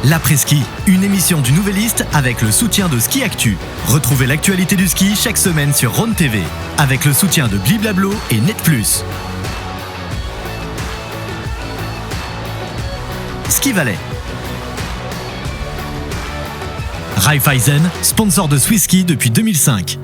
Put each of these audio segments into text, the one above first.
L'après-ski, une émission du Nouvelliste avec le soutien de Ski Actu. Retrouvez l'actualité du ski chaque semaine sur Rhône TV avec le soutien de Bliblablo et Net+. Ski Valais. Raiffeisen, sponsor de Swiss Ski depuis 2005.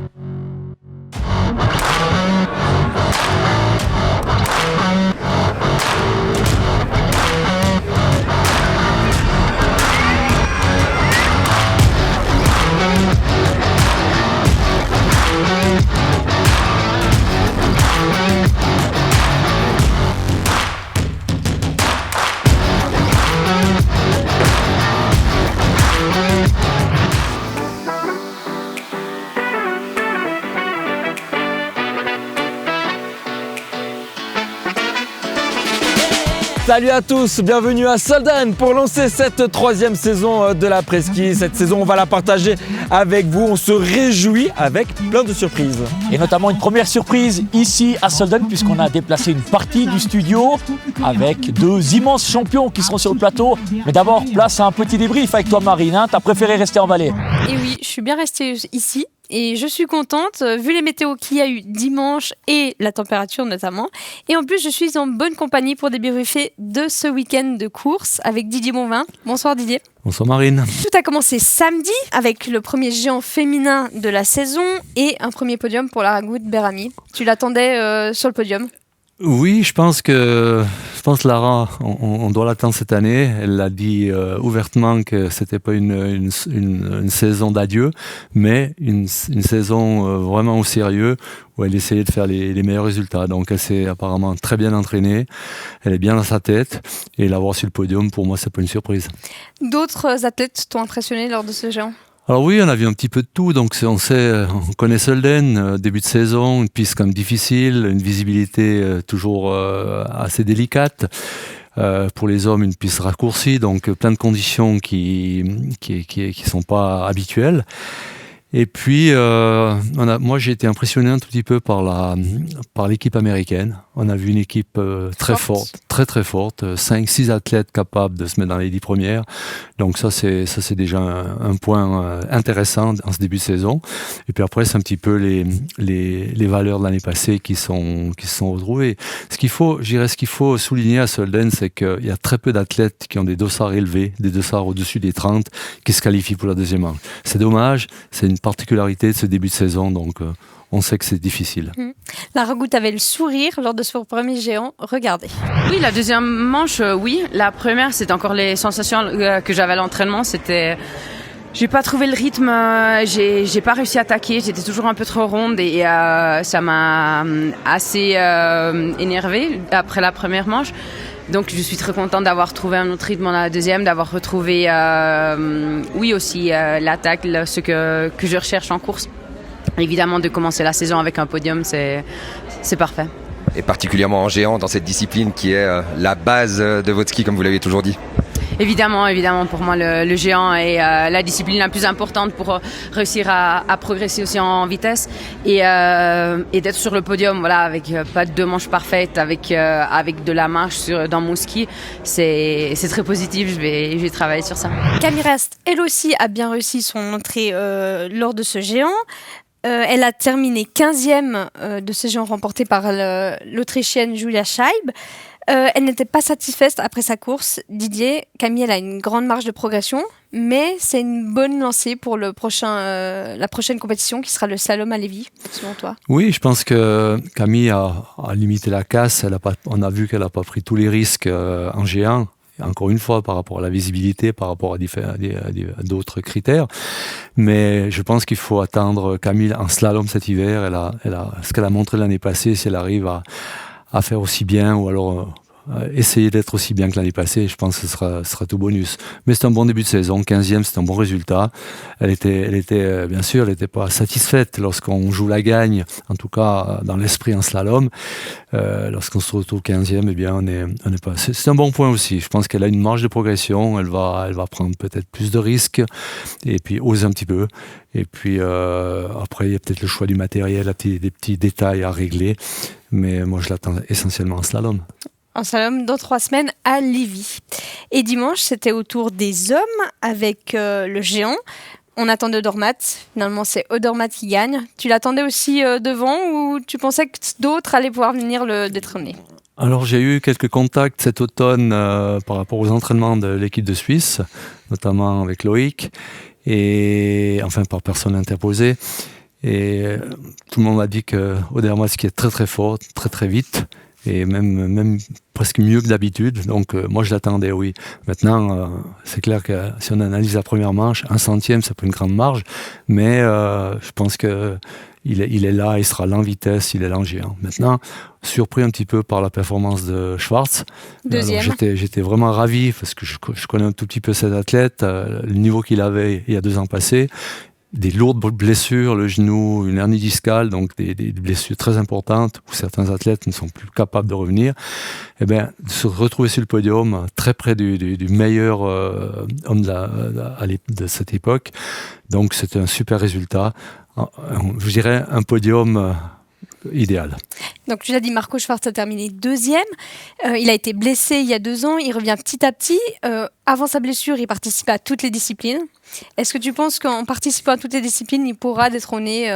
Salut à tous, bienvenue à Solden pour lancer cette troisième saison de l'après-ski. Cette saison, on va la partager avec vous. On se réjouit avec plein de surprises. Et notamment une première surprise ici à Solden, puisqu'on a déplacé une partie du studio avec deux immenses champions qui seront sur le plateau. Mais d'abord, place à un petit débrief avec toi, Marine. T'as préféré rester en Valais? Et oui, je suis bien restée ici. Et je suis contente, vu les météos qu'il y a eu dimanche et la température notamment. Et en plus, je suis en bonne compagnie pour débriefer de ce week-end de course avec Didier Bonvin. Bonsoir Didier. Bonsoir Marine. Tout a commencé samedi avec le premier géant féminin de la saison et un premier podium pour la Ragout Berami. Tu l'attendais sur le podium? Oui, je pense Lara, on doit l'attendre cette année. Elle a dit ouvertement que c'était pas une saison d'adieu, mais une saison vraiment au sérieux où elle essayait de faire les meilleurs résultats. Donc elle s'est apparemment très bien entraînée, elle est bien dans sa tête et l'avoir sur le podium, pour moi, c'est pas une surprise. D'autres athlètes t'ont impressionné lors de ce géant? Alors oui, on a vu un petit peu de tout, donc on connaît Solden, début de saison, une piste quand même difficile, une visibilité toujours assez délicate. Pour les hommes, une piste raccourcie, donc plein de conditions qui sont pas habituelles. Et puis, moi j'ai été impressionné un tout petit peu par l'équipe américaine. On a vu une équipe très forte, très forte, 5-6 athlètes capables de se mettre dans les 10 premières. Donc ça c'est déjà un point intéressant en ce début de saison. Et puis après c'est un petit peu les valeurs de l'année passée qui se sont retrouvées. Ce qu'il faut souligner à Solden, c'est qu'il y a très peu d'athlètes qui ont des dossards élevés, des dossards au-dessus des 30, qui se qualifient pour la deuxième manche. C'est dommage, c'est une particularité de ce début de saison, donc on sait que c'est difficile. La Ragout avait le sourire lors de son premier géant. Regardez. Oui, la deuxième manche, oui. La première, c'était encore les sensations que j'avais à l'entraînement. J'ai pas trouvé le rythme, j'ai pas réussi à attaquer, j'étais toujours un peu trop ronde et ça m'a assez énervée après la première manche. Donc je suis très contente d'avoir trouvé un autre rythme dans la deuxième, d'avoir retrouvé l'attaque, ce que je recherche en course. Évidemment, de commencer la saison avec un podium, c'est parfait. Et particulièrement en géant, dans cette discipline qui est la base de votre ski, comme vous l'avez toujours dit. Évidemment, pour moi, le géant est la discipline la plus importante pour réussir à progresser aussi en vitesse et d'être sur le podium, voilà, avec pas de deux manches parfaites, avec de la marche dans mon ski, c'est très positif. Je vais travailler sur ça. Camille Rast, elle aussi, a bien réussi son entrée lors de ce géant. Elle a terminé 15e de ce géant remporté par l'Autrichienne Julia Scheib. Elle n'était pas satisfaite après sa course. Didier, Camille, elle a une grande marge de progression, mais c'est une bonne lancée pour la prochaine compétition qui sera le slalom à Lévis, selon toi. Oui, je pense que Camille a limité la casse. On a vu qu'elle n'a pas pris tous les risques en géant. Encore une fois, par rapport à la visibilité, par rapport à d'autres critères. Mais je pense qu'il faut attendre Camille en slalom cet hiver. Ce qu'elle a montré l'année passée, si elle arrive à faire aussi bien, ou alors essayer d'être aussi bien que l'année passée, je pense que ce sera tout bonus. Mais c'est un bon début de saison, 15e, c'est un bon résultat. Elle était bien sûr, elle n'était pas satisfaite lorsqu'on joue la gagne, en tout cas dans l'esprit en slalom. Lorsqu'on se retrouve 15e, eh bien, on est pas. C'est un bon point aussi. Je pense qu'elle a une marge de progression, elle va prendre peut-être plus de risques, et puis oser un petit peu. Et puis après, il y a peut-être le choix du matériel, des petits détails à régler. Mais moi, je l'attends essentiellement en slalom. en slalom dans 3 semaines à Lévis. Et dimanche, c'était au tour des hommes avec le géant. On attendait Odermatt. Finalement, c'est Odermatt qui gagne. Tu l'attendais aussi devant ou tu pensais que d'autres allaient pouvoir venir le détrôner ? Alors j'ai eu quelques contacts cet automne par rapport aux entraînements de l'équipe de Suisse, notamment avec Loïc, et enfin par personne interposée. Et tout le monde m'a dit que Odermatt qui est très très fort, très très vite, et même presque mieux que d'habitude. Donc moi je l'attendais, oui. Maintenant, c'est clair que si on analyse la première manche, 1 centième, c'est pas une grande marge, mais je pense que il est là, il sera là en vitesse, il est là en géant. Maintenant, surpris un petit peu par la performance de Schwarz. Deuxième. Alors, j'étais vraiment ravi parce que je connais un tout petit peu cet athlète, le niveau qu'il avait il y a 2 ans passés. Des lourdes blessures, le genou, une hernie discale, donc des blessures très importantes où certains athlètes ne sont plus capables de revenir. Eh bien, de se retrouver sur le podium, très près du meilleur homme de cette époque. Donc, c'était un super résultat. Je dirais un podium idéal. Donc tu l'as dit, Marco Schwarz a terminé 2e. Il a été blessé il y a 2 ans. Il revient petit à petit. Avant sa blessure, il participait à toutes les disciplines. Est-ce que tu penses qu'en participant à toutes les disciplines, il pourra détrôner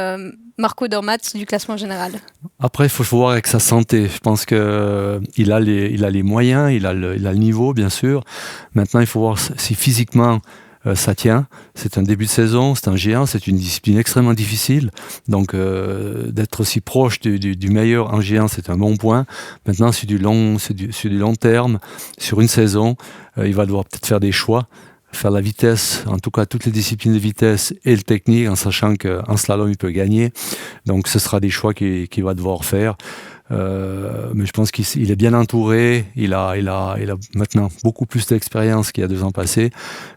Marco Odermatt du classement général ? Après, il faut voir avec sa santé. Je pense qu'il a les moyens, il a le niveau, bien sûr. Maintenant, il faut voir si physiquement ça tient. C'est un début de saison, c'est un géant, c'est une discipline extrêmement difficile. Donc, d'être aussi proche du meilleur en géant, c'est un bon point. Maintenant, sur du long terme, sur une saison, il va devoir peut-être faire des choix, faire la vitesse, en tout cas toutes les disciplines de vitesse et le technique, en sachant qu'en slalom, il peut gagner. Donc, ce sera des choix qu'il va devoir faire. Mais je pense qu'il est bien entouré, il a maintenant beaucoup plus d'expérience qu'il y a 2 ans passés,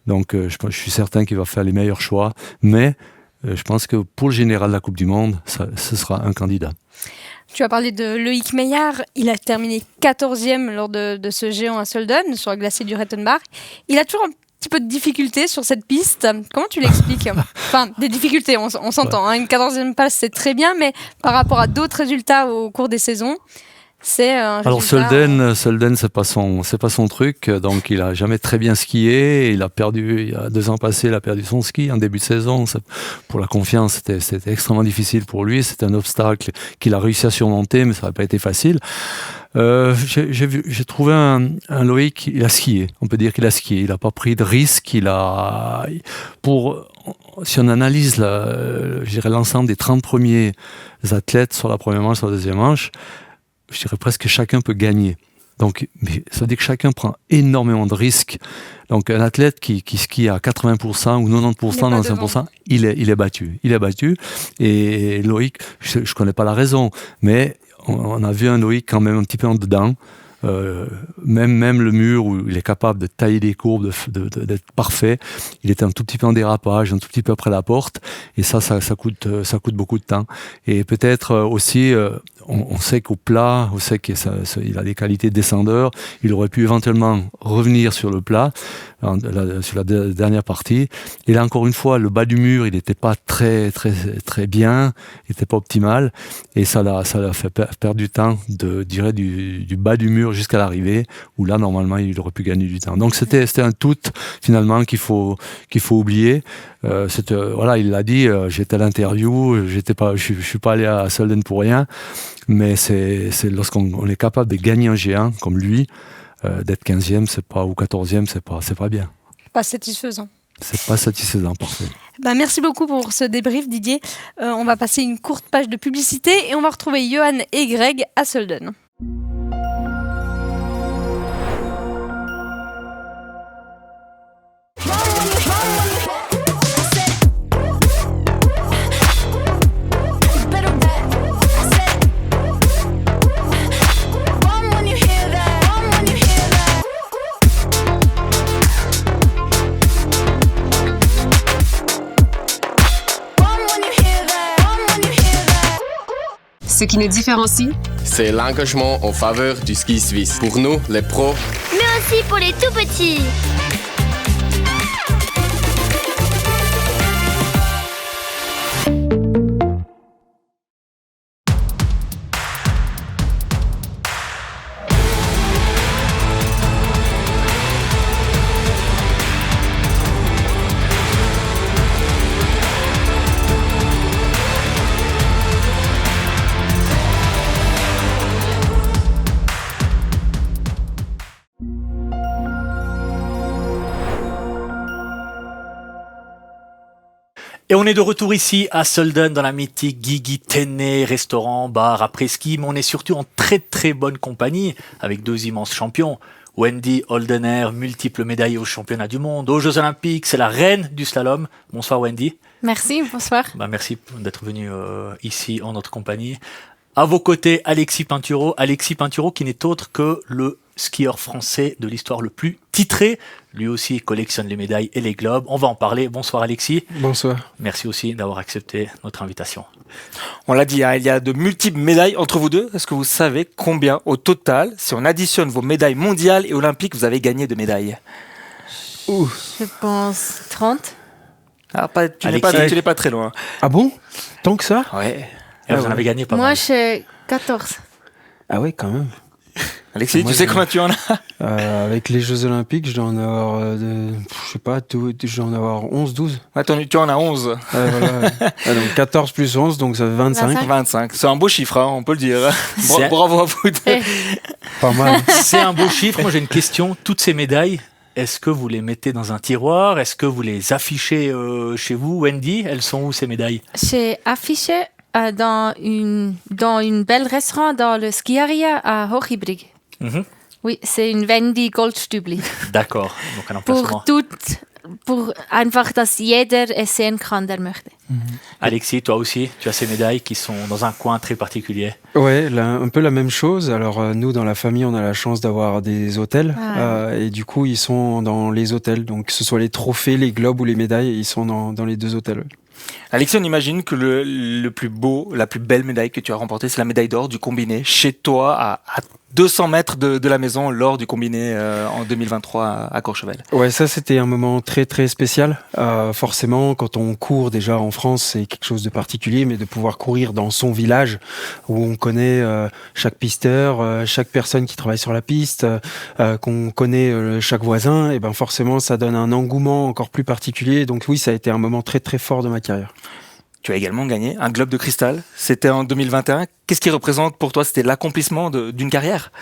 donc je suis certain qu'il va faire les meilleurs choix, mais je pense que pour le général de la Coupe du Monde, ce sera un candidat. Tu as parlé de Loïc Meillard, il a terminé 14e lors de ce géant à Solden, sur le glacier du Rettenbach. Il a toujours un petit peu de difficultés sur cette piste. Comment tu l'expliques ? Enfin, des difficultés, on s'entend. Hein. Une 14e place, c'est très bien, mais par rapport à d'autres résultats au cours des saisons, c'est un Alors résultat... Solden, c'est pas son truc. Donc il a jamais très bien skié. Il a perdu, il y a 2 ans passés, il a perdu son ski en début de saison. Pour la confiance, c'était extrêmement difficile pour lui. C'était un obstacle qu'il a réussi à surmonter, mais ça n'a pas été facile. J'ai trouvé un Loïc, il a skié. On peut dire qu'il a skié. Il n'a pas pris de risque. Si on analyse je dirais l'ensemble des 30 premiers athlètes sur la première manche, sur la deuxième manche, je dirais presque chacun peut gagner. Donc, ça veut dire que chacun prend énormément de risques. Donc, un athlète qui skie à 80% ou 90%, 95%, il est battu. Il est battu. Et Loïc, je ne connais pas la raison, mais on a vu un Loïc quand même un petit peu en dedans. Même le mur où il est capable de tailler des courbes, d'être parfait, il était un tout petit peu en dérapage, un tout petit peu après la porte, et ça coûte beaucoup de temps. Et peut-être aussi, on sait qu'au plat, on sait qu'il a des qualités de descendeur, il aurait pu éventuellement revenir sur le plat, sur la dernière partie. Et là, encore une fois, le bas du mur, il n'était pas très, très, très bien, il n'était pas optimal, et ça l'a fait perdre du temps, du bas du mur jusqu'à l'arrivée, où là, normalement, il aurait pu gagner du temps. Donc, c'était un tout, finalement, qu'il faut oublier. Il l'a dit, j'étais à l'interview, je suis pas allé à Solden pour rien, mais c'est lorsqu'on est capable de gagner un géant comme lui, d'être 15e, ou 14e, c'est pas bien. Pas satisfaisant. C'est pas satisfaisant, parfait. Merci beaucoup pour ce débrief, Didier. On va passer une courte page de publicité et on va retrouver Johan et Greg à Solden. Ce qui nous différencie, c'est l'engagement en faveur du ski suisse. Pour nous, les pros, mais aussi pour les tout petits. Et on est de retour ici à Solden dans la mythique Guigui Téné, restaurant, bar, après-ski, mais on est surtout en très très bonne compagnie avec deux immenses champions. Wendy Holdener, multiple médaillée aux championnats du monde, aux Jeux Olympiques, c'est la reine du slalom. Bonsoir Wendy. Merci, bonsoir. Merci d'être venu ici en notre compagnie. À vos côtés, Alexis Pinturo. Alexis Pinturo qui n'est autre que le skieur français de l'histoire le plus titré. Lui aussi collectionne les médailles et les globes. On va en parler. Bonsoir Alexis. Bonsoir. Merci aussi d'avoir accepté notre invitation. On l'a dit, il y a de multiples médailles entre vous deux. Est-ce que vous savez combien au total, si on additionne vos médailles mondiales et olympiques, vous avez gagné de médailles? Je pense 30. Tu n'es pas très loin. Ah bon? Tant que ça? Ouais. Et vous en avez gagné pas mal. Moi, j'ai 14. Ah ouais, quand même. Alexis, tu sais combien tu en as? Avec les Jeux Olympiques, je dois en avoir, je sais pas, je dois en avoir 11, 12. Ouais, tu en as 11. Voilà. Donc 14 plus 11, donc ça fait 25. 25. C'est un beau chiffre, hein, on peut le dire. Bravo à vous deux. Pas mal. C'est un beau chiffre. Moi, j'ai une question. Toutes ces médailles, est-ce que vous les mettez dans un tiroir? Est-ce que vous les affichez chez vous? Wendy, elles sont où ces médailles? J'ai affiché dans une belle restaurant dans le Skiaria à Hochibrig. Mhm. Oui, c'est une Wendy Goldstübli. D'accord, donc un emplacement. Pour einfach, dass jeder es sehen kann, der möchte. Alexis, toi aussi, tu as ces médailles qui sont dans un coin très particulier. Ouais, un peu la même chose. Alors nous, dans la famille, on a la chance d'avoir des hôtels. Et du coup, ils sont dans les hôtels. Donc que ce soit les trophées, les globes ou les médailles, ils sont dans les deux hôtels. Alexis, on imagine que le plus beau, la plus belle médaille que tu as remportée, c'est la médaille d'or du combiné, chez toi, à 200 mètres de la maison, l'or du combiné en 2023 à Courchevel. Ouais, ça c'était un moment très très spécial. Forcément, quand on court déjà en France, c'est quelque chose de particulier, mais de pouvoir courir dans son village, où on connaît chaque pisteur, chaque personne qui travaille sur la piste, qu'on connaît chaque voisin, et ben forcément ça donne un engouement encore plus particulier. Donc oui, ça a été un moment très très fort de ma carrière. Tu as également gagné un globe de cristal. C'était en 2021. Qu'est-ce qui représente pour toi? C'était l'accomplissement d'une carrière?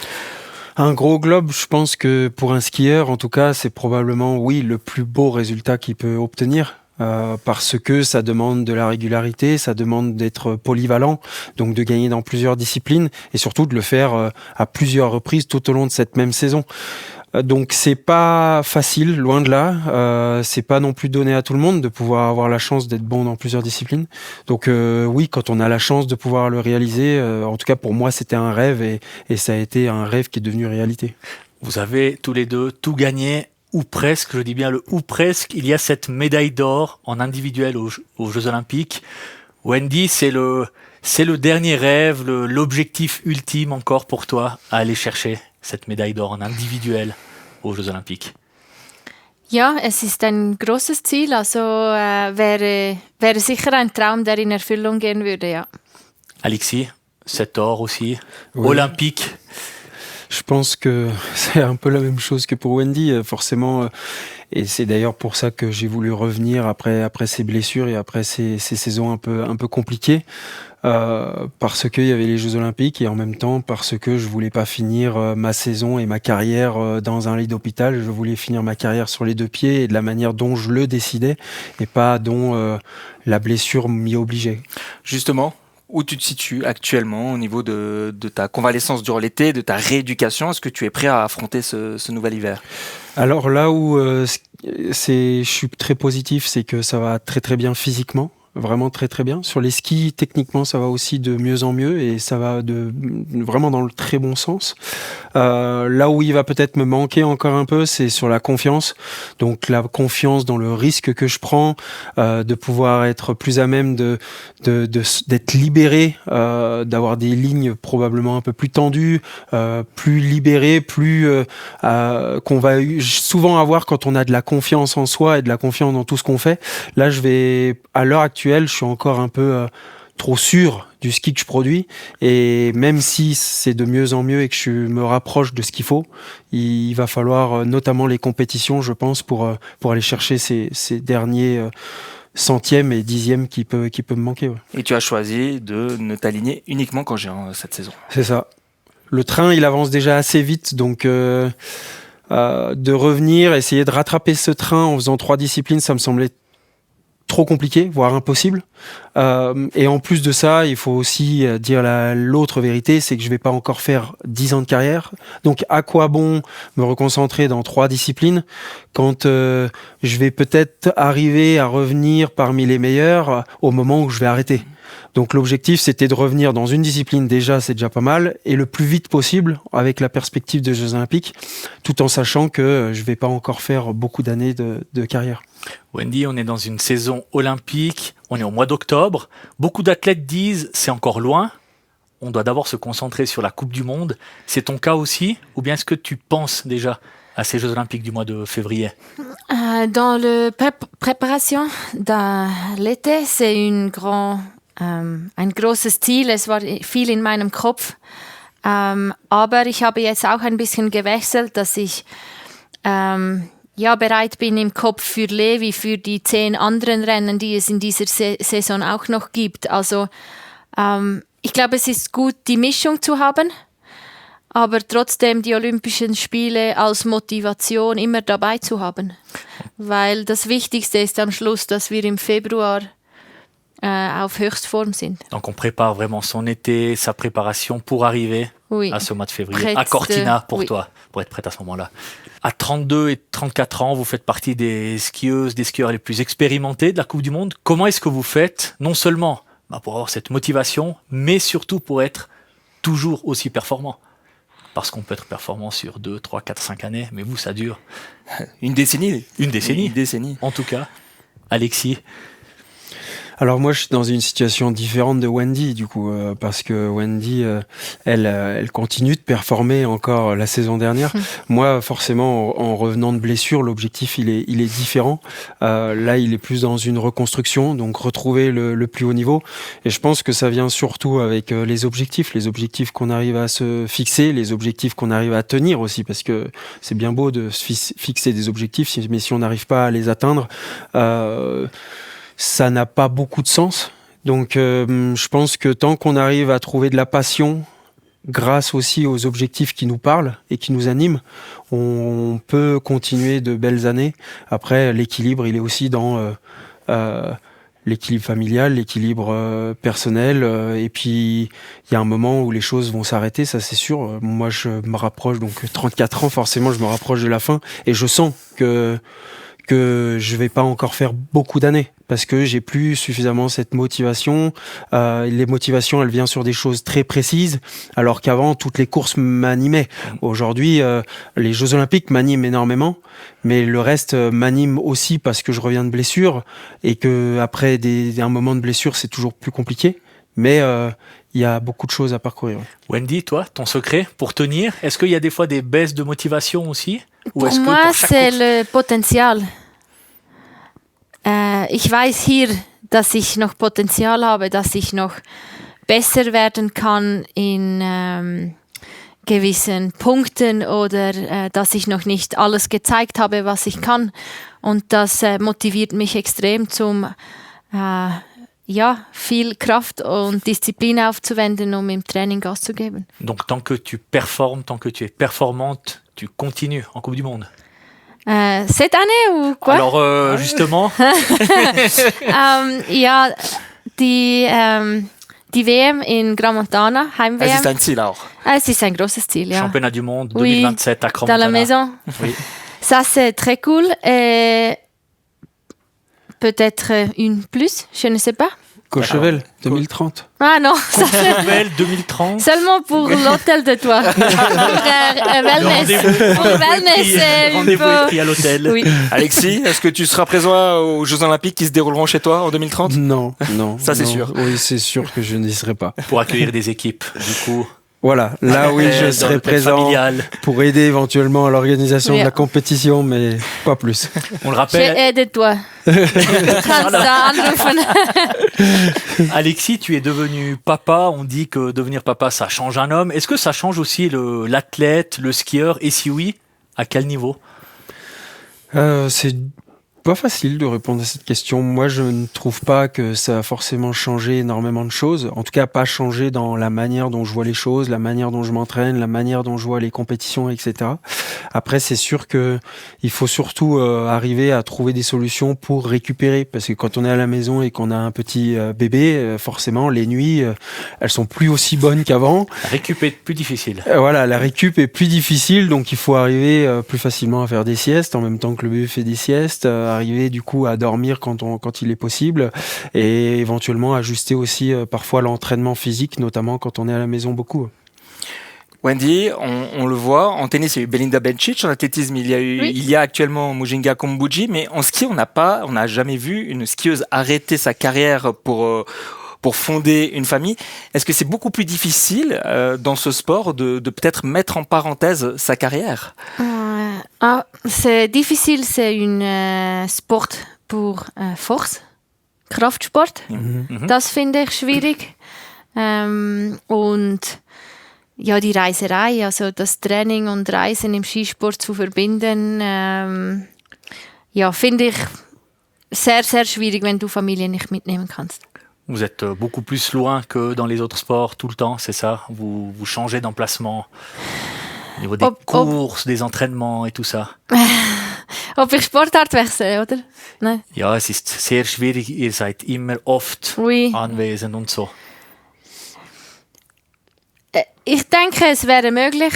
Un gros globe, je pense que pour un skieur, en tout cas, c'est probablement, oui, le plus beau résultat qu'il peut obtenir. Parce que ça demande de la régularité, ça demande d'être polyvalent, donc de gagner dans plusieurs disciplines et surtout de le faire à plusieurs reprises tout au long de cette même saison. Donc c'est pas facile, loin de là. C'est pas non plus donné à tout le monde de pouvoir avoir la chance d'être bon dans plusieurs disciplines. Donc oui, quand on a la chance de pouvoir le réaliser, en tout cas pour moi c'était un rêve et ça a été un rêve qui est devenu réalité. Vous avez tous les deux tout gagné, ou presque, je dis bien le ou presque. Il y a cette médaille d'or en individuel aux Jeux Olympiques. Wendy, c'est le dernier rêve, l'objectif ultime encore pour toi à aller chercher cette médaille d'or en individuel aux Jeux Olympiques. Ja, es ist ein großes Ziel, also wäre sicher ein Traum, der in Erfüllung gehen würde, ja. Alexis, cet or aussi, oui. Olympique. Je pense que c'est un peu la même chose que pour Wendy, forcément. Et c'est d'ailleurs pour ça que j'ai voulu revenir après ces blessures et après ces saisons un peu compliquées. Parce qu'il y avait les Jeux Olympiques et en même temps parce que je voulais pas finir ma saison et ma carrière dans un lit d'hôpital. Je voulais finir ma carrière sur les deux pieds et de la manière dont je le décidais et pas dont la blessure m'y obligeait. Justement, où tu te situes actuellement au niveau de ta convalescence durant l'été, de ta rééducation? Est-ce que tu es prêt à affronter ce nouvel hiver? Alors là où je suis très positif, c'est que ça va très très bien physiquement. Vraiment très très bien. Sur les skis, techniquement, ça va aussi de mieux en mieux et ça va vraiment dans le très bon sens. Là où il va peut-être me manquer encore un peu, c'est sur la confiance. Donc la confiance dans le risque que je prends, de pouvoir être plus à même d'être libéré, d'avoir des lignes probablement un peu plus tendues, plus libérées, plus qu'on va souvent avoir quand on a de la confiance en soi et de la confiance dans tout ce qu'on fait. Là, à l'heure actuelle, je suis encore un peu trop sûr du ski que je produis et même si c'est de mieux en mieux et que je me rapproche de ce qu'il faut, il va falloir notamment les compétitions, je pense, pour aller chercher ces derniers centièmes et dixièmes qui peut me manquer. Ouais. Et tu as choisi de ne t'aligner uniquement qu'en géant cette saison. C'est ça. Le train, il avance déjà assez vite, donc de revenir, essayer de rattraper ce train en faisant 3 disciplines, ça me semblait trop compliqué, voire impossible. Et en plus de ça, il faut aussi dire l'autre vérité, c'est que je vais pas encore faire 10 ans de carrière. Donc à quoi bon me reconcentrer dans 3 disciplines quand je vais peut-être arriver à revenir parmi les meilleurs au moment où je vais arrêter. Donc l'objectif, c'était de revenir dans une discipline déjà, c'est déjà pas mal, et le plus vite possible avec la perspective des Jeux Olympiques, tout en sachant que je vais pas encore faire beaucoup d'années de carrière. Wendy, on est dans une saison olympique, on est au mois d'octobre. Beaucoup d'athlètes disent c'est encore loin. On doit d'abord se concentrer sur la Coupe du Monde. C'est ton cas aussi? Ou bien est-ce que tu penses déjà à ces Jeux Olympiques du mois de février? Dans la préparation de l'été, c'est ein großes Ziel. Es war viel in meinem Kopf. Aber ich habe jetzt auch ein bisschen gewechselt, dass ich bereit bin im Kopf für Levi, für die 10 anderen Rennen, die es in dieser Saison auch noch gibt. Also ich glaube, es ist gut, die Mischung zu haben, aber trotzdem die Olympischen Spiele als Motivation immer dabei zu haben. Weil das Wichtigste ist am Schluss, dass wir im Februar auf Höchstform sind. Donc on prépare vraiment son été, sa préparation pour arriver à ce mois de février. À Cortina pour toi, pour être prête à ce moment-là. À 32 et 34 ans, vous faites partie des skieuses, des skieurs les plus expérimentés de la Coupe du Monde. Comment est-ce que vous faites, non seulement pour avoir cette motivation, mais surtout pour être toujours aussi performant? Parce qu'on peut être performant sur 2, 3, 4, 5 années, mais vous, ça dure. Une décennie. Une décennie. Une décennie. En tout cas. Alexis? Alors moi, je suis dans une situation différente de Wendy, du coup, parce que Wendy, elle continue de performer encore la saison dernière. Moi, forcément, en revenant de blessure, l'objectif, il est différent. Là, il est plus dans une reconstruction, donc retrouver le plus haut niveau. Et je pense que ça vient surtout avec les objectifs qu'on arrive à se fixer, les objectifs qu'on arrive à tenir aussi, parce que c'est bien beau de se fixer des objectifs, mais si on n'arrive pas à les atteindre, ça n'a pas beaucoup de sens. Donc je pense que tant qu'on arrive à trouver de la passion grâce aussi aux objectifs qui nous parlent et qui nous animent, on peut continuer de belles années. Après, l'équilibre, il est aussi dans l'équilibre familial, l'équilibre personnel. Et puis, il y a un moment où les choses vont s'arrêter, ça c'est sûr. Moi, je me rapproche, donc 34 ans, forcément, je me rapproche de la fin. Et je sens que je vais pas encore faire beaucoup d'années parce que j'ai plus suffisamment cette motivation. Les motivations, elles viennent sur des choses très précises, alors qu'avant, toutes les courses m'animaient. Aujourd'hui, les Jeux Olympiques m'animent énormément, mais le reste m'anime aussi parce que je reviens de blessure et que après un moment de blessure, c'est toujours plus compliqué. Mais il y a beaucoup de choses à parcourir. Wendy, toi, ton secret pour tenir, est-ce qu'il y a des fois des baisses de motivation aussi? Pour moi, c'est le Potenzial. Ich weiß hier, dass ich noch Potenzial habe, dass ich noch besser werden kann in gewissen Punkten oder dass ich noch nicht alles gezeigt habe, was ich kann. Und das motiviert mich extrem zum viel Kraft und Disziplin aufzuwenden, um im Training Gas zu geben. Donc tant que tu performes, tant que tu es performante, tu continues en Coupe du Monde? Cette année ou quoi? Alors justement. Die WM in Gran Montana, Heim-WM. Es ist ein Ziel auch. Es ist ein großes Ziel, ja. Championnat du monde 2027 à Gran Montana. Dans la maison. Oui. Ça, c'est très cool. Et peut-être une plus, je ne sais pas. Courchevel, 2030. Ah non, ça Courchevel 2030. Seulement pour l'hôtel de toi. Pour wellness. Rendez-vous écrit à l'hôtel. Oui. Alexis, est-ce que tu seras présent aux Jeux Olympiques qui se dérouleront chez toi en 2030? Non. Ça, c'est sûr. Oui, c'est sûr que je n'y serai pas. Pour accueillir des équipes, du coup. Voilà, là oui, je serai présent familial. Pour aider éventuellement à l'organisation de la compétition, mais pas plus. On le rappelle. J'ai aidé toi. Alexis, tu es devenu papa. On dit que devenir papa, ça change un homme. Est-ce que ça change aussi l'athlète, le skieur? Et si oui, à quel niveau? C'est pas facile de répondre à cette question. Moi, je ne trouve pas que ça a forcément changé énormément de choses. En tout cas, pas changé dans la manière dont je vois les choses, la manière dont je m'entraîne, la manière dont je vois les compétitions, etc. Après, c'est sûr que il faut surtout arriver à trouver des solutions pour récupérer. Parce que quand on est à la maison et qu'on a un petit bébé, forcément, les nuits, elles sont plus aussi bonnes qu'avant. La récup est plus difficile. Voilà, la récup est plus difficile, donc il faut arriver plus facilement à faire des siestes en même temps que le bébé fait des siestes, arriver du coup à dormir quand il est possible et éventuellement ajuster aussi parfois l'entraînement physique, notamment quand on est à la maison beaucoup. Wendy, on le voit, en tennis il y a eu Belinda Bencic, en athlétisme il y a actuellement Mujinga Kombuji, mais en ski on n'a jamais vu une skieuse arrêter sa carrière pour fonder une famille. Est-ce que c'est beaucoup plus difficile dans ce sport de peut-être mettre en parenthèse sa carrière? C'est difficile, c'est un sport pour Force, Kraftsport. Das finde ich schwierig. Und ja, die Reiserei, also das Training und Reisen im Skisport zu verbinden, ja, finde ich sehr, sehr schwierig, wenn du Familie nicht mitnehmen kannst. Vous êtes beaucoup plus loin que dans les autres sports tout le temps, c'est ça? Vous changez d'emplacement au niveau des courses, des entraînements et tout ça. Ob ich Sportart wechsle, oder? Nein. Ja, es ist sehr schwierig, ihr seid immer oft anwesend und so. Ich denke, es wäre möglich,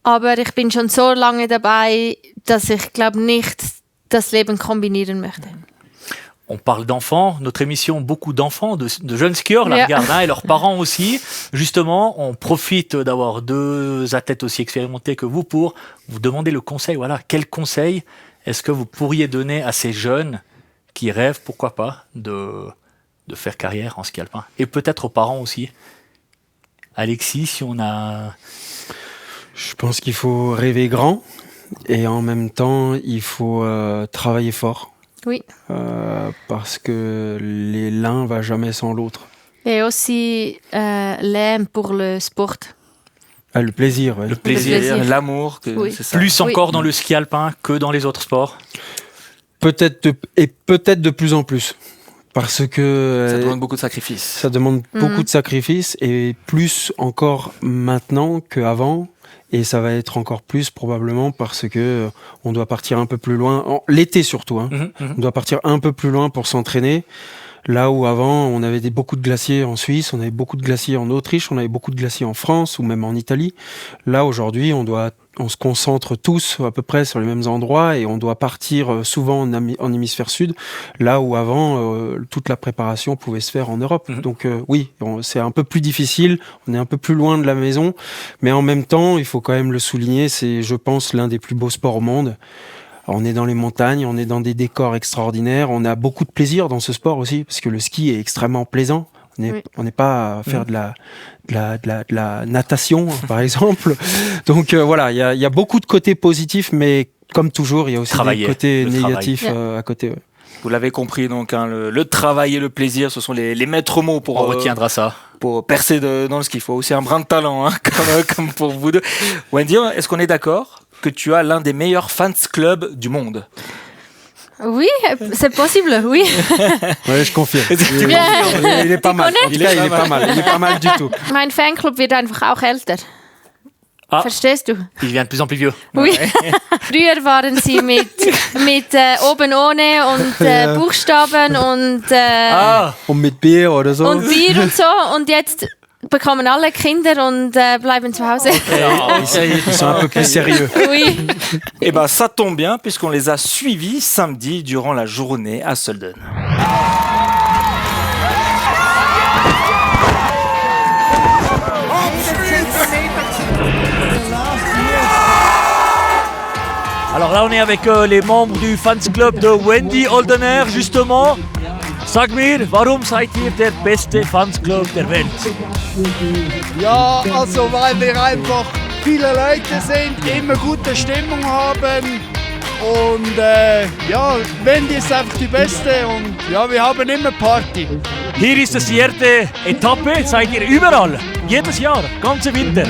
aber ich bin schon so lange dabei, dass ich glaube nicht das Leben kombinieren möchte. On parle d'enfants, notre émission, beaucoup d'enfants, de jeunes skieurs la regardent, et leurs parents aussi. Justement, on profite d'avoir deux athlètes aussi expérimentés que vous pour vous demander le conseil. Voilà, quel conseil est-ce que vous pourriez donner à ces jeunes qui rêvent, pourquoi pas, de faire carrière en ski alpin? Et peut-être aux parents aussi. Alexis, si on a... Je pense qu'il faut rêver grand et en même temps, il faut travailler fort. Oui. Parce que l'un va jamais sans l'autre. Et aussi l'aime pour le sport. Le plaisir. Ouais. Le plaisir, l'amour. C'est ça. Plus encore dans le ski alpin que dans les autres sports? Peut-être de plus en plus. Parce que ça demande beaucoup de sacrifices. Ça demande beaucoup de sacrifices et plus encore maintenant qu'avant. Et ça va être encore plus probablement parce que on doit partir un peu plus loin, l'été surtout. On doit partir un peu plus loin pour s'entraîner. Là où avant, on avait beaucoup de glaciers en Suisse, on avait beaucoup de glaciers en Autriche, on avait beaucoup de glaciers en France ou même en Italie. Là, aujourd'hui, on se concentre tous à peu près sur les mêmes endroits et on doit partir souvent en hémisphère sud, là où avant, toute la préparation pouvait se faire en Europe. Donc oui, c'est un peu plus difficile, on est un peu plus loin de la maison, mais en même temps, il faut quand même le souligner, c'est, je pense, l'un des plus beaux sports au monde. On est dans les montagnes, on est dans des décors extraordinaires, on a beaucoup de plaisir dans ce sport aussi, parce que le ski est extrêmement plaisant. On n'est pas à faire de la natation, par exemple. Donc voilà, il y a beaucoup de côtés positifs, mais comme toujours, il y a aussi des côtés négatifs à côté. Ouais. Vous l'avez compris, donc le travail et le plaisir, ce sont les maîtres mots pour. On retiendra ça. Pour percer dans le ski. Il faut aussi un brin de talent, comme pour vous deux. Wendy, est-ce qu'on est d'accord que tu as l'un des meilleurs fans clubs du monde? Oui, c'est possible, oui. Oui, je confirme. Il est pas mal. En tout cas, il est pas mal. Il est pas mal du tout. Mein Fanclub wird einfach auch älter. Verstehst du? Il devient de plus en plus vieux. Oui. Früher waren sie mit oben ohne und Buchstaben und mit Bier oder so. Und Bier und so. Und jetzt bekommen alle Kinder und bleiben zu Hause. Ils sont un peu plus sérieux. Oui. Eh ben, ça tombe bien puisqu'on les a suivis samedi durant la journée à Sölden. Alors là, on est avec les membres du Fans Club de Wendy Holdener, justement. Sag mir, warum seid ihr der beste Fansclub der Welt? Ja, also weil wir einfach viele Leute sind, immer gute Stimmung haben Und ja, Wendy ist einfach die Beste und ja, wir haben immer Party. Hier ist es die erste Etappe, seid ihr überall, jedes Jahr, ganze Winter.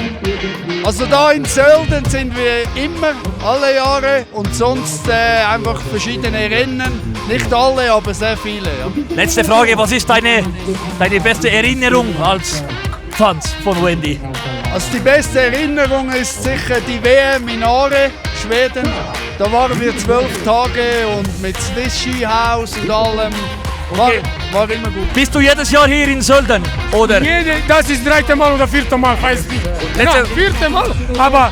Also da in Sölden sind wir immer, alle Jahre und sonst einfach verschiedene Rennen. Nicht alle, aber sehr viele. Ja. Letzte Frage, was ist deine beste Erinnerung als Fans von Wendy? Also die beste Erinnerung ist sicher die WM in Aare, Schweden. Da waren wir 12 Tage und mit Swiss Skihaus und allem. War immer gut. Bist du jedes Jahr hier in Sölden? Oder? Das ist das 3. Mal oder 4. Mal, weiß nicht. Ja, 4. Mal. Aber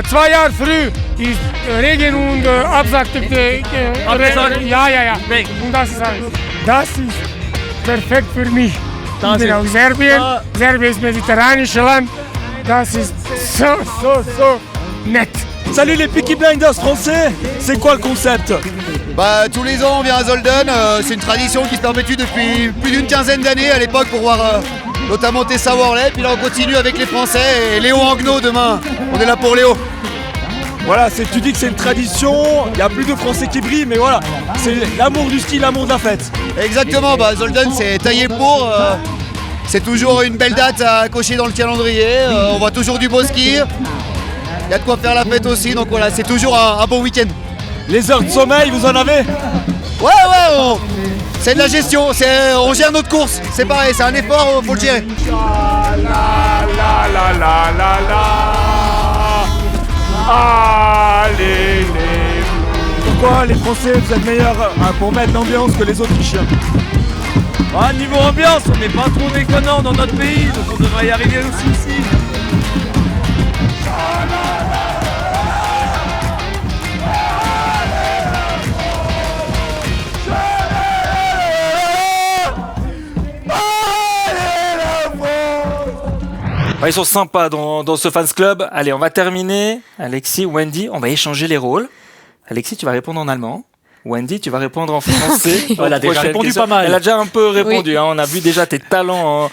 2 Jahre früh ist Regen und absagte. Ja. Und das ist alles. Das ist perfekt für mich. Ich bin aus Serbien. Serbien ist mediterranisches Land. Das ist so nett. Salut les Peaky Blinders français, c'est quoi le concept? Tous les ans on vient à Zolden, c'est une tradition qui se perpétue depuis plus d'une quinzaine d'années à l'époque pour voir notamment Tessa Worley, puis là on continue avec les Français et Léo Angnaud demain, on est là pour Léo. Voilà, tu dis que c'est une tradition, il y a plus de Français qui brillent, mais voilà, c'est l'amour du ski, l'amour de la fête. Exactement, Zolden c'est taillé pour, c'est toujours une belle date à cocher dans le calendrier, on voit toujours du beau ski. Il y a de quoi faire la fête aussi, donc voilà, c'est toujours un bon week-end. Les heures de sommeil, vous en avez? Ouais, c'est de la gestion, on gère notre course, c'est pareil, c'est un effort, faut le gérer. Allez, pourquoi les Français, vous êtes meilleurs pour mettre l'ambiance que les Autrichiens? Niveau ambiance, on n'est pas trop déconnant dans notre pays, donc on devrait y arriver aussi ici. Ils sont sympas dans ce fans club. Allez, on va terminer. Alexis, Wendy, on va échanger les rôles. Alexis, tu vas répondre en allemand. Wendy, tu vas répondre en français. Elle a déjà répondu pas mal. Elle a déjà un peu répondu. Oui. Hein. On a vu déjà tes talents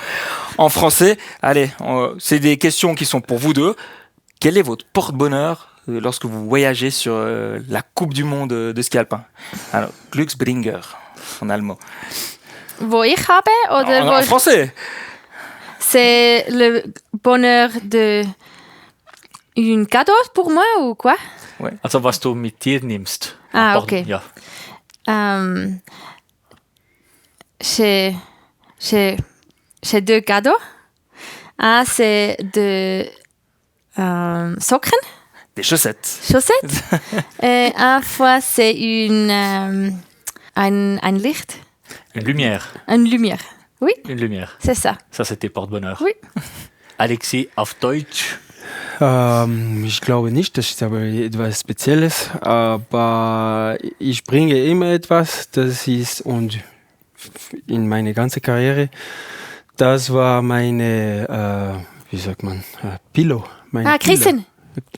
en français. Allez, c'est des questions qui sont pour vous deux. Quel est votre porte-bonheur lorsque vous voyagez sur la Coupe du Monde de ski alpin? Alors, Glücksbringer en allemand. Wo ich habe oder En français. C'est le bonheur de un cadeau pour moi ou quoi? Ouais. Also was du mit dir nimmst. Ah, ok. Ja. J'ai 2 cadeaux. Un, c'est de Socken. Des chaussettes. Et une fois, c'est un Licht. Une lumière. Une lumière. Oui. Une lumière. C'est ça. Ça, c'était porte-bonheur. Oui. Alexis, auf Deutsch. Ich glaube nicht, das ist aber etwas Spezielles, aber ich bringe immer etwas, das ist, und in meine ganze Karriere, das war meine, wie sagt man, Pillow. Kissen.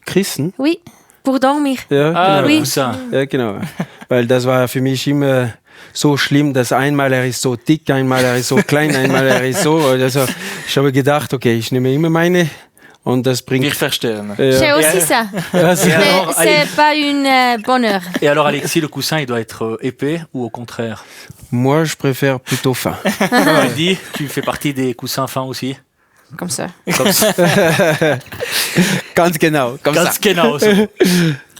Kissen? Oui, pour dormir. Ja, genau. Oui. Ja, genau. Weil das war für mich immer so schlimm, dass einmal er ist so dick, einmal er ist so klein, einmal er ist so. Also ich habe gedacht, okay, ich nehme immer meine und das bringt... Wir verstehen. J'ai aussi ça. Mais c'est pas une bonheur. Et alors Alexis, le coussin, il doit être épais ou au contraire? Moi, je préfère plutôt fin. Wendy, tu fais partie des coussins fins aussi? Comme ça. Ganz genau. Ganz genau. So.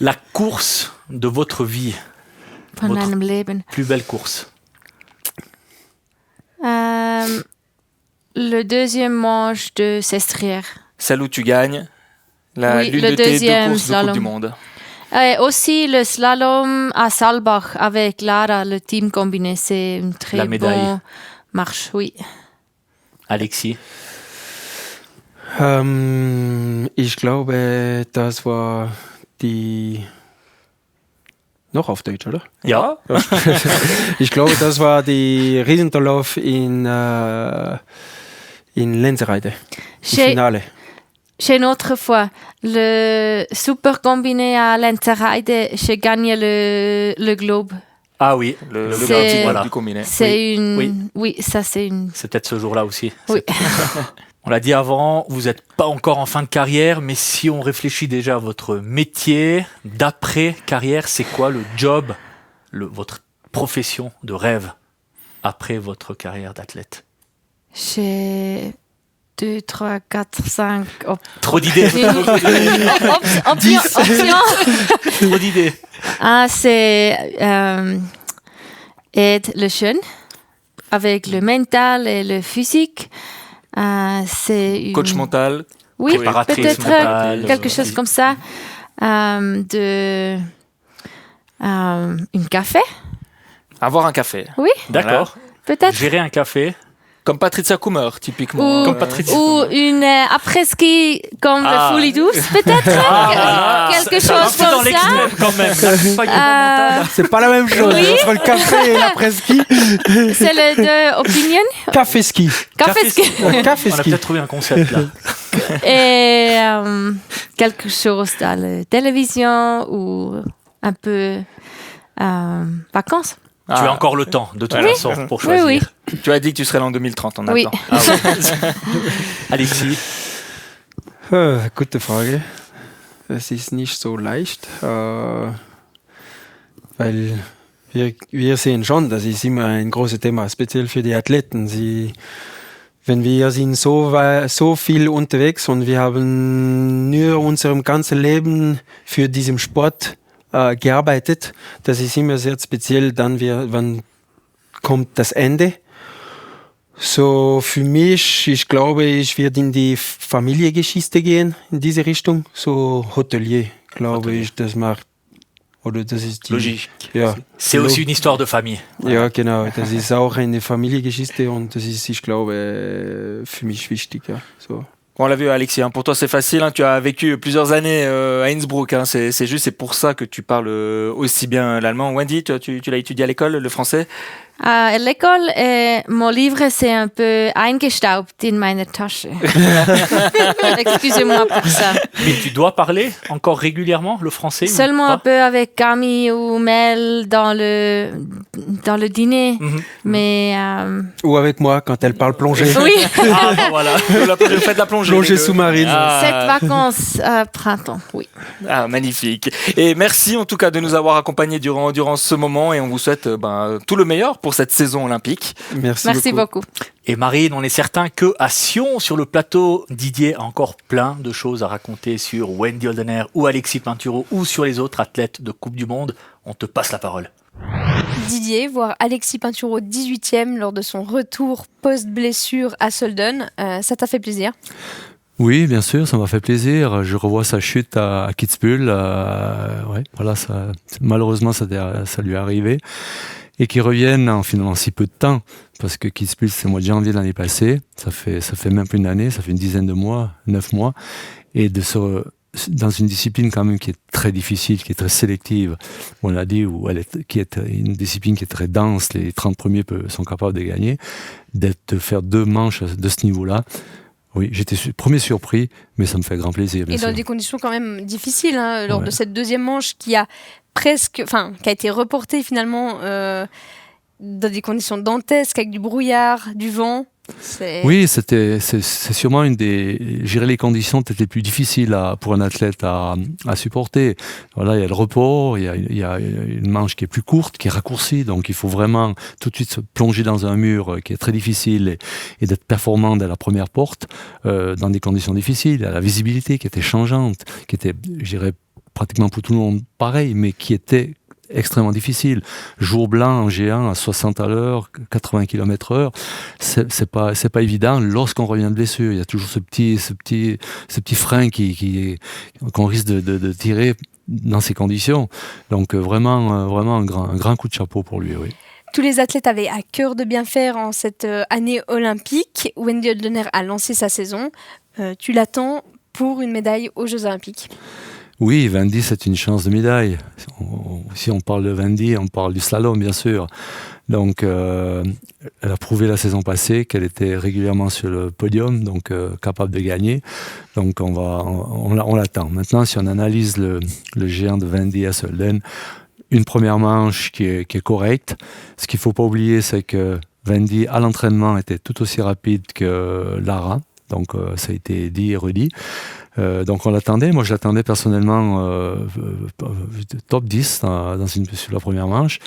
La course de votre vie. Von einem Leben. Plus belle course. Le deuxième manche de Sestriere. Celle où tu gagnes l'une le de tes 2 courses slalom. de Coupe du Monde. Aussi le slalom à Saalbach avec Lara, le team combiné. C'est une très bonne marche, oui. Alexis? Ich glaube, das war die... Noch auf Deutsch, oder? Ja. Ich glaube, das war die Riesentorlauf in Lenzerheide. Finale. J'ai une autre fois, le super combiné à Lenzerheide, j'ai gagné le globe. Ah oui, le globe du combiné. C'est une... Oui, ça c'est une... C'est peut-être ce jour-là aussi. Oui. On l'a dit avant, vous n'êtes pas encore en fin de carrière, mais si on réfléchit déjà à votre métier d'après-carrière, c'est quoi le job, votre profession de rêve après votre carrière d'athlète? J'ai 2, 3, 4, 5... Trop d'idées. Option. Trop d'idées. C'est aider les jeunes avec le mental et le physique. C'est Coach mental. Oui, préparatrice peut-être mentale, quelque chose comme ça. Un café. Avoir un café. Oui. D'accord. Peut-être. Gérer un café. Comme Patricia Kummer, typiquement. Ou une après-ski comme le Folie Douce, peut-être. Quelque chose comme dans l'extrême quand même. C'est pas la même chose entre le café et l'après-ski. C'est les deux opinions. Café-ski. Café-ski. On a peut-être trouvé un concept là. Et quelque chose dans la télévision ou un peu vacances. Tu as encore le temps, de toute façon, pour choisir. Oui. Tu as dit que tu serais là en 2030, on attend. Oui. Alexis? Gute Frage. Es ist nicht so leicht, weil wir sehen schon, das ist immer ein großes Thema, speziell für die Athleten. Wir sind so viel unterwegs und wir haben nur unserem ganzen Leben für diesen Sport gearbeitet. Das ist immer sehr speziell, wann kommt das Ende. So für mich, ich glaube, ich werde in die Familiengeschichte gehen, in diese Richtung. So Hotelier, glaube ich, das macht. Oder das ist die, Logique. Ja, C'est aussi une histoire de famille. Ja, genau. Das ist auch eine Familiengeschichte und das ist, ich glaube, für mich wichtig. Ja, so. On l'a vu, Alexis, pour toi c'est facile, tu as vécu plusieurs années à Innsbruck, c'est juste, c'est pour ça que tu parles aussi bien l'allemand. Wendy, tu l'as étudié à l'école, le français? À l'école, mon livre c'est un peu eingestaubt in meiner Tasche. Excusez-moi pour ça. Mais tu dois parler encore régulièrement le français? Seulement un peu avec Camille ou Mel dans le dîner, mais... Ou avec moi quand elle parle plongée. Oui. Voilà, faites la plongée. Plongée sous-marine. Cette vacances printemps, oui. Ah, magnifique. Et merci en tout cas de nous avoir accompagnés durant ce moment et on vous souhaite tout le meilleur pour cette saison olympique. Merci beaucoup. Et Marine, on est certain que à Sion, sur le plateau, Didier a encore plein de choses à raconter sur Wendy Holdener ou Alexis Pinturo ou sur les autres athlètes de Coupe du Monde. On te passe la parole. Didier, voir Alexis Pinturo 18e lors de son retour post-blessure à Sölden, ça t'a fait plaisir? Oui, bien sûr, ça m'a fait plaisir. Je revois sa chute à Kitzbühel. Voilà, malheureusement, ça lui est arrivé. Et qu'il revienne en finalement si peu de temps, parce que Kitzbühel, c'est le mois de janvier de l'année passée. Ça fait même plus d'une année, ça fait une dizaine de mois, 9 mois. Et dans une discipline quand même qui est très difficile, qui est très sélective, on l'a dit, qui est une discipline qui est très dense, les 30 premiers sont capables de gagner, de faire 2 manches de ce niveau-là. Oui, j'étais premier surpris, mais ça me fait grand plaisir. Et dans des conditions quand même difficiles, lors de cette deuxième manche qui a été reportée finalement dans des conditions dantesques, avec du brouillard, du vent. Oui, c'est sûrement gérer les conditions peut-être les plus difficiles pour un athlète à supporter. Voilà, il y a le repos, il y a une manche qui est plus courte, qui est raccourcie, donc il faut vraiment tout de suite se plonger dans un mur qui est très difficile et d'être performant dès la première porte dans des conditions difficiles. Il y a la visibilité qui était changeante, qui était, je dirais, pratiquement pour tout le monde pareil, mais qui était extrêmement difficile. Jour blanc en géant à 60 à l'heure, 80 km/h, c'est pas évident lorsqu'on revient de blessure. Il y a toujours ce petit frein qu'on risque de tirer dans ces conditions. Donc vraiment un grand coup de chapeau pour lui, oui. Tous les athlètes avaient à cœur de bien faire en cette année olympique. Wendy Holdener a lancé sa saison. Tu l'attends pour une médaille aux Jeux olympiques? Oui, Wendy, c'est une chance de médaille. Si on parle de Wendy, on parle du slalom, bien sûr. Donc, elle a prouvé la saison passée qu'elle était régulièrement sur le podium, donc capable de gagner. Donc, on l'attend. Maintenant, si on analyse le géant de Wendy à Sölden, une première manche qui est correcte. Ce qu'il ne faut pas oublier, c'est que Wendy, à l'entraînement, était tout aussi rapide que Lara. Donc ça a été dit et redit. Donc on l'attendait, moi je l'attendais personnellement top 10 sur la première manche.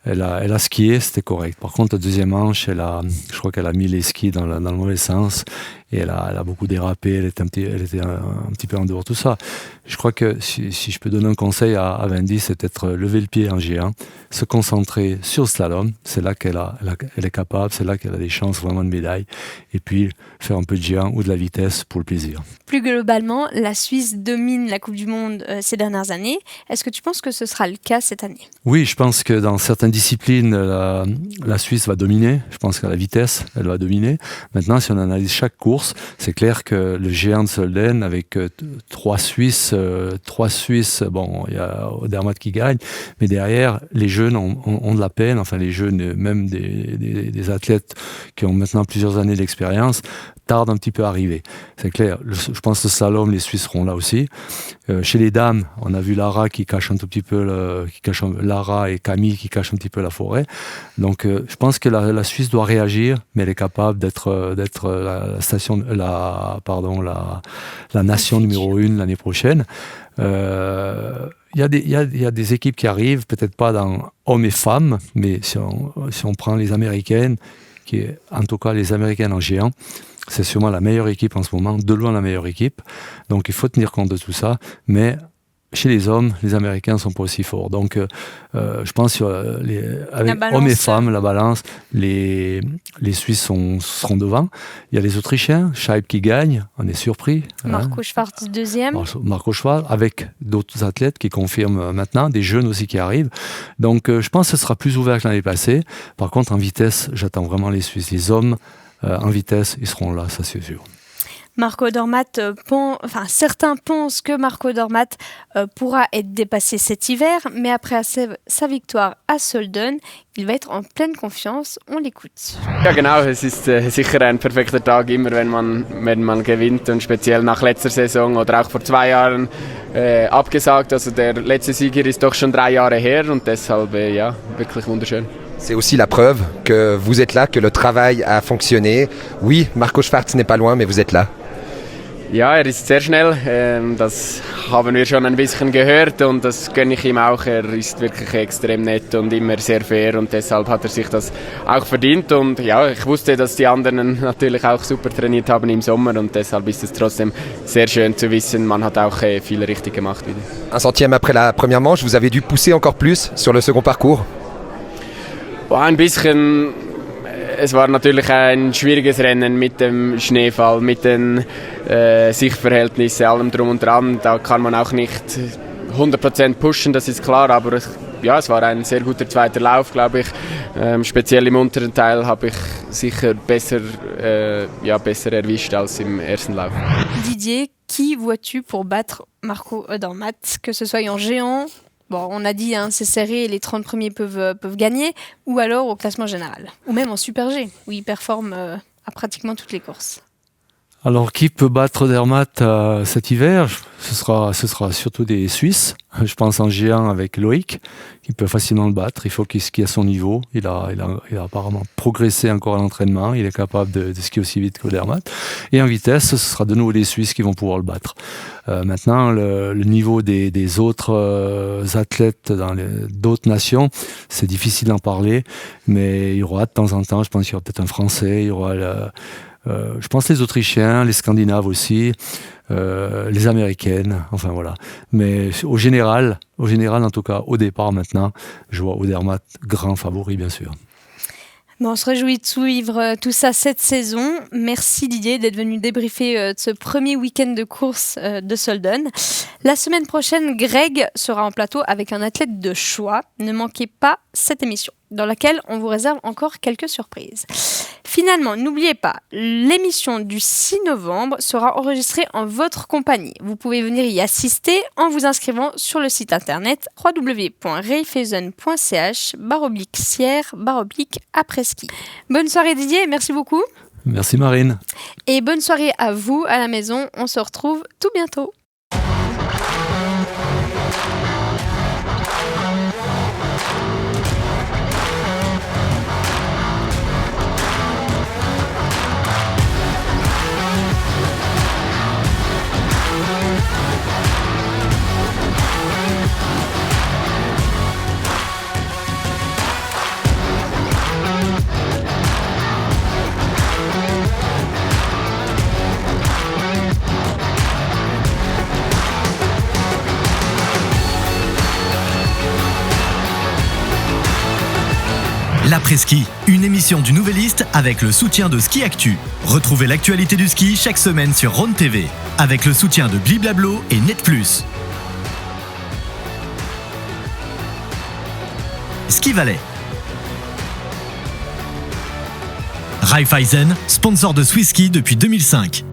Elle a skié, c'était correct. Par contre, la deuxième manche, je crois qu'elle a mis les skis dans le mauvais sens et elle a beaucoup dérapé. Elle était un petit peu en dehors de tout ça. Je crois que si je peux donner un conseil à Wendy, c'est peut-être lever le pied en géant, se concentrer sur le slalom. C'est là qu'elle est capable, c'est là qu'elle a des chances vraiment de médaille. Et puis faire un peu de géant ou de la vitesse pour le plaisir. Plus globalement, la Suisse domine la Coupe du Monde ces dernières années. Est-ce que tu penses que ce sera le cas cette année ? Oui, je pense que dans certaines disciplines, la Suisse va dominer. Je pense qu'à la vitesse, elle va dominer. Maintenant, si on analyse chaque course, c'est clair que le géant de Solden, avec trois Suisses, bon, il y a Odermatt qui gagne, mais derrière, les jeunes ont de la peine. Enfin, les jeunes, même des athlètes qui ont maintenant plusieurs années d'expérience, tarde un petit peu à arriver. C'est clair, je pense que le slalom, les Suisses seront là aussi. Chez les dames, on a vu Lara qui cache un tout petit peu, Lara et Camille qui cachent un petit peu la forêt. Donc je pense que la Suisse doit réagir, mais elle est capable d'être la nation numéro 1 l'année prochaine. Il y a des équipes qui arrivent, peut-être pas dans hommes et femmes, mais si on prend les Américaines, en tout cas les Américaines en géant, c'est sûrement la meilleure équipe en ce moment, de loin la meilleure équipe. Donc il faut tenir compte de tout ça. Mais chez les hommes, les Américains ne sont pas aussi forts. Donc je pense avec hommes et femmes, la balance, les Suisses seront devant. Il y a les Autrichiens, Scheib qui gagne, on est surpris. Marco Schwarz deuxième. Marco Schwarz, avec d'autres athlètes qui confirment maintenant, des jeunes aussi qui arrivent. Donc je pense que ce sera plus ouvert que l'année passée. Par contre, en vitesse, j'attends vraiment les Suisses. Les hommes, en vitesse, ils seront là, ça c'est sûr. Marco Odermatt, certains pensent que Marco Odermatt pourra être dépassé cet hiver, mais après sa victoire à Solden, il va être en pleine confiance. On l'écoute. Ja genau, es ist sicher ein perfekter Tag immer, wenn man gewinnt und speziell nach letzter Saison oder auch vor 2 Jahren abgesagt. Also der letzte Sieg hier ist doch schon 3 Jahre her und deshalb ja, wirklich wunderschön. C'est aussi la preuve que vous êtes là, que le travail a fonctionné. Oui, Marco Schwarz n'est pas loin, mais vous êtes là. Ja, ist sehr schnell. Das haben wir schon ein bisschen gehört und das gönne ich ihm auch. Ist wirklich extrem nett und immer sehr fair und deshalb hat sich das auch verdient. Und ja, ich wusste, dass die anderen natürlich auch super trainiert haben im Sommer und deshalb ist es trotzdem sehr schön zu wissen, man hat auch viel richtig gemacht wieder. Un centième après la première manche, vous avez dû pousser encore plus sur le second parcours? Ein bisschen. Es war natürlich ein schwieriges Rennen mit dem Schneefall, mit den Sichtverhältnissen, allem drum und dran. Da kann man auch nicht 100% pushen, das ist klar, aber es war ein sehr guter zweiter Lauf, glaube ich. Speziell im unteren Teil habe ich sicher besser erwischt als im ersten Lauf. Didier, qui vois-tu pour battre Marco Odermatt, que ce soit en géant? Bon, on a dit, c'est serré, les 30 premiers peuvent gagner, ou alors au classement général, ou même en Super G, où il performe à pratiquement toutes les courses. Alors, qui peut battre Odermatt cet hiver? Ce sera surtout des Suisses. Je pense en géant avec Loïc, qui peut facilement le battre. Il faut qu'il skie à son niveau. Il a apparemment progressé encore à l'entraînement. Il est capable de skier aussi vite qu'Odermatt. Et en vitesse, ce sera de nouveau les Suisses qui vont pouvoir le battre. Maintenant, le niveau des autres athlètes dans d'autres nations, c'est difficile d'en parler. Mais il y aura de temps en temps, je pense qu'il y aura peut-être un Français, il y aura... je pense les Autrichiens, les Scandinaves aussi, les Américaines, enfin voilà. Mais au général, en tout cas, au départ maintenant, je vois Odermatt grand favori, bien sûr. Bon, on se réjouit de suivre tout ça cette saison. Merci Didier d'être venu débriefer de ce premier week-end de course de Solden. La semaine prochaine, Greg sera en plateau avec un athlète de choix. Ne manquez pas cette émission, dans laquelle on vous réserve encore quelques surprises. Finalement, n'oubliez pas, l'émission du 6 novembre sera enregistrée en votre compagnie. Vous pouvez venir y assister en vous inscrivant sur le site internet www.raiffeisen.ch/Sierre/après-ski. Bonne soirée Didier, merci beaucoup. Merci Marine. Et bonne soirée à vous à la maison, on se retrouve tout bientôt. L'après-ski, une émission du Nouvelliste avec le soutien de Ski Actu. Retrouvez l'actualité du ski chaque semaine sur Rhône TV avec le soutien de Bliblablo et Net+. Ski Valley. Raiffeisen, sponsor de Swiss Ski depuis 2005.